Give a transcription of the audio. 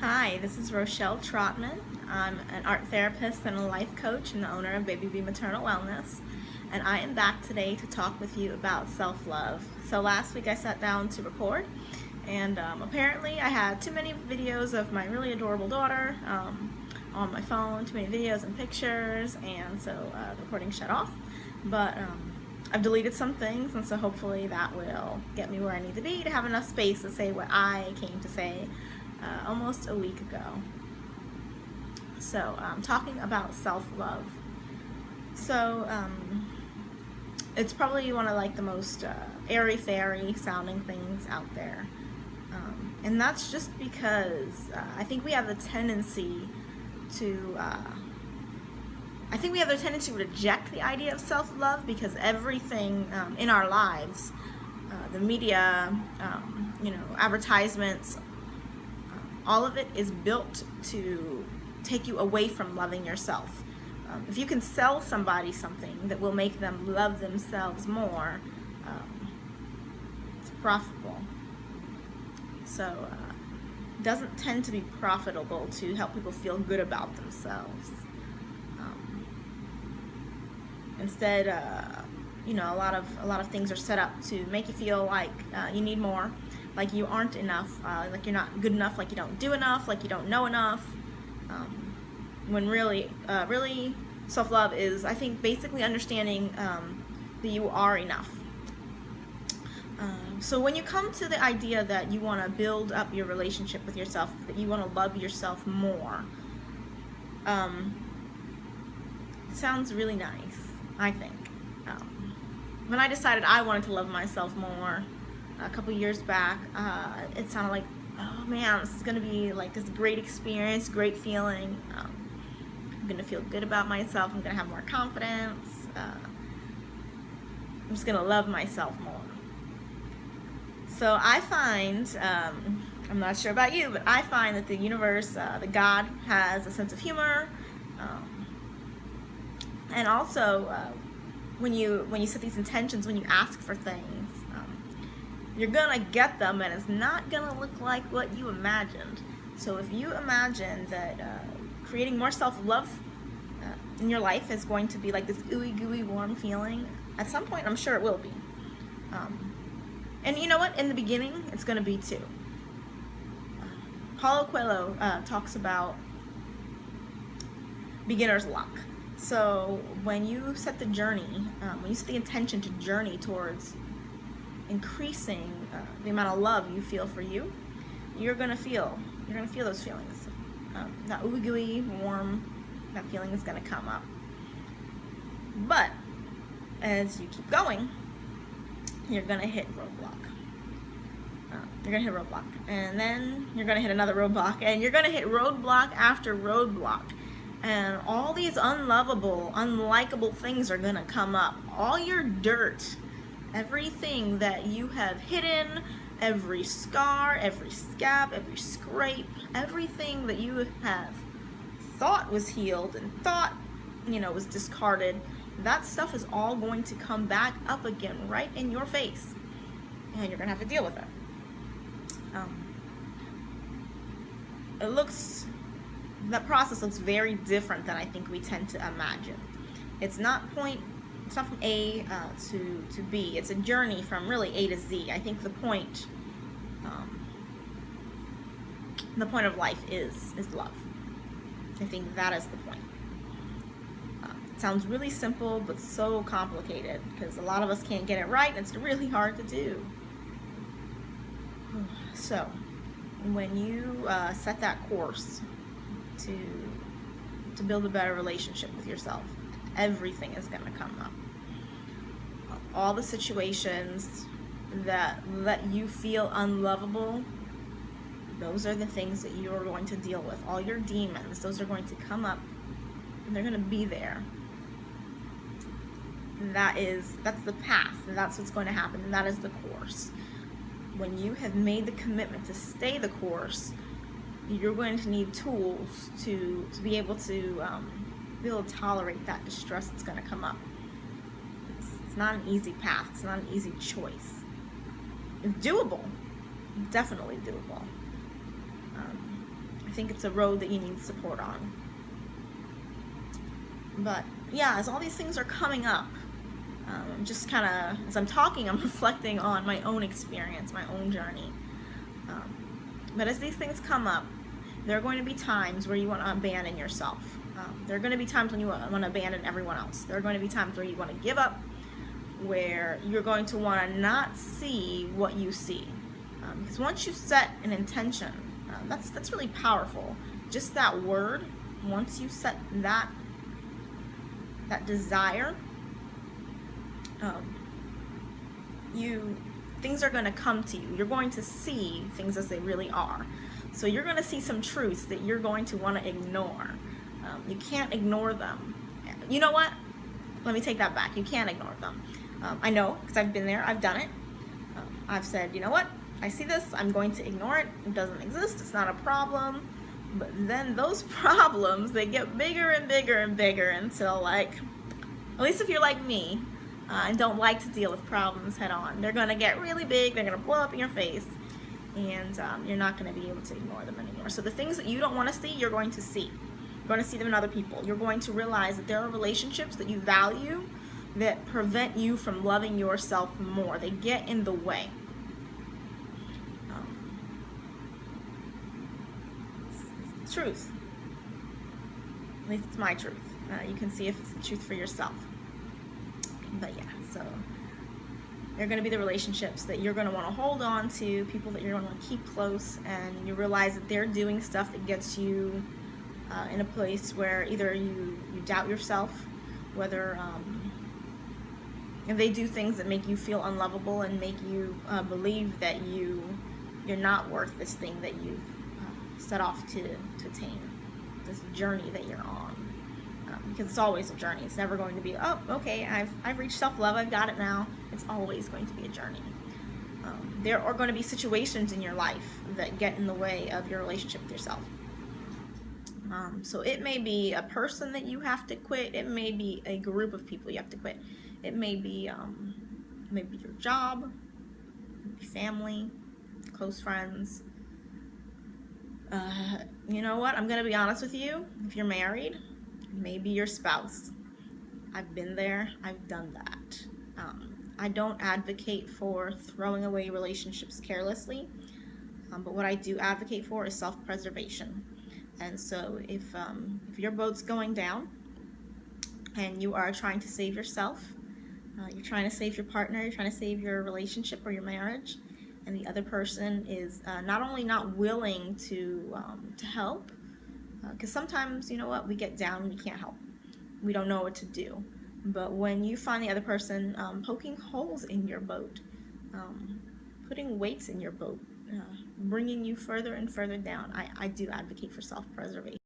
Hi, this is Rochelle Trotman. I'm an art therapist and a life coach and the owner of Baby Bee Maternal Wellness. And I am back today to talk with you about self-love. So last week I sat down to record, and apparently I had too many videos of my really adorable daughter on my phone, too many videos and pictures, and so the recording shut off. But I've deleted some things, and so hopefully that will get me where I need to be to have enough space to say what I came to say almost a week ago. So talking about self-love. So it's probably one of like the most airy-fairy sounding things out there. And that's just because I think we have the tendency to reject the idea of self-love because everything in our lives, the media, advertisements, all of it is built to take you away from loving yourself. If you can sell somebody something that will make them love themselves more, it's profitable. So it doesn't tend to be profitable to help people feel good about themselves. Instead, a lot of things are set up to make you feel like you need more, like you aren't enough, like you're not good enough, like you don't do enough, like you don't know enough. When really self-love is, I think, basically understanding that you are enough. So when you come to the idea that you want to build up your relationship with yourself, that you want to love yourself more, it sounds really nice, I think. When I decided I wanted to love myself more a couple years back, it sounded like, oh man, this is going to be like this great experience, great feeling. I'm going to feel good about myself. I'm going to have more confidence. I'm just going to love myself more. So I find, I'm not sure about you, but I find that the universe, that God has a sense of humor. And also, when you set these intentions, when you ask for things, you're gonna get them, and it's not gonna look like what you imagined. So if you imagine that creating more self-love in your life is going to be like this ooey gooey warm feeling, at some point I'm sure it will be. And you know what? In the beginning, it's gonna be too. Paulo Coelho talks about beginner's luck. So when you set the journey, when you set the intention to journey towards increasing the amount of love you feel for you, you're gonna feel those feelings. That ooey gooey warm, that feeling is gonna come up. But as you keep going, you're gonna hit roadblock. And then you're gonna hit another roadblock, and you're gonna hit roadblock after roadblock. And all these unlovable, unlikable things are gonna come up. All your dirt, everything that you have hidden, every scar, every scab, every scrape, everything that you have thought was healed and thought, was discarded, that stuff is all going to come back up again right in your face. And you're gonna have to deal with it. That process looks very different than I think we tend to imagine. It's not from A to B. It's a journey from really A to Z. I think the point of life is love. I think that is the point. It sounds really simple, but so complicated because a lot of us can't get it right, and it's really hard to do. So, when you set that course to build a better relationship with yourself, everything is going to come up. All the situations that let you feel unlovable, those are the things that you are going to deal with. All your demons, those are going to come up, and they're going to be there. And that's the path, and that's what's going to happen, and that is the course. When you have made the commitment to stay the course, you're going to need tools to be able to tolerate that distress that's going to come up. It's not an easy path. It's not an easy choice. It's doable. Definitely doable. I think it's a road that you need support on. But yeah, as all these things are coming up, I'm just kind of, as I'm talking, I'm reflecting on my own experience, my own journey. But as these things come up, there are going to be times where you want to abandon yourself. There are going to be times when you want to abandon everyone else. There are going to be times where you want to give up, where you're going to want to not see what you see. Because once you set an intention, that's really powerful. Just that word, once you set that desire, things are going to come to you. You're going to see things as they really are. So you're going to see some truths that you're going to want to ignore. You can't ignore them. You know what? Let me take that back. You can't ignore them. I know, because I've been there. I've done it. I've said, you know what? I see this. I'm going to ignore it. It doesn't exist. It's not a problem. But then those problems, they get bigger and bigger and bigger until, like, at least if you're like me, and don't like to deal with problems head on, they're going to get really big. They're going to blow up in your face. And you're not going to be able to ignore them anymore. So the things that you don't want to see, you're going to see. You're going to see them in other people. You're going to realize that there are relationships that you value that prevent you from loving yourself more. They get in the way. It's the truth. At least it's my truth. You can see if it's the truth for yourself. But yeah, so they're going to be the relationships that you're going to want to hold on to, people that you're going to want to keep close, and you realize that they're doing stuff that gets you in a place where either you doubt yourself, whether they do things that make you feel unlovable and make you believe that you're not worth this thing that you've set off to attain, this journey that you're on. Because it's always a journey. It's never going to be, oh, okay, I've reached self-love, I've got it now. It's always going to be a journey. There are going to be situations in your life that get in the way of your relationship with yourself. So it may be a person that you have to quit. It may be a group of people you have to quit. It may be maybe your job, maybe family, close friends. You know what? I'm going to be honest with you. If you're married, maybe your spouse. I've been there. I've done that. I don't advocate for throwing away relationships carelessly, but what I do advocate for is self-preservation. And so if your boat's going down and you are trying to save yourself, you're trying to save your partner, you're trying to save your relationship or your marriage, and the other person is not only not willing to help, because sometimes, you know what, we get down and we can't help. We don't know what to do. But when you find the other person poking holes in your boat, putting weights in your boat, bringing you further and further down, I do advocate for self-preservation.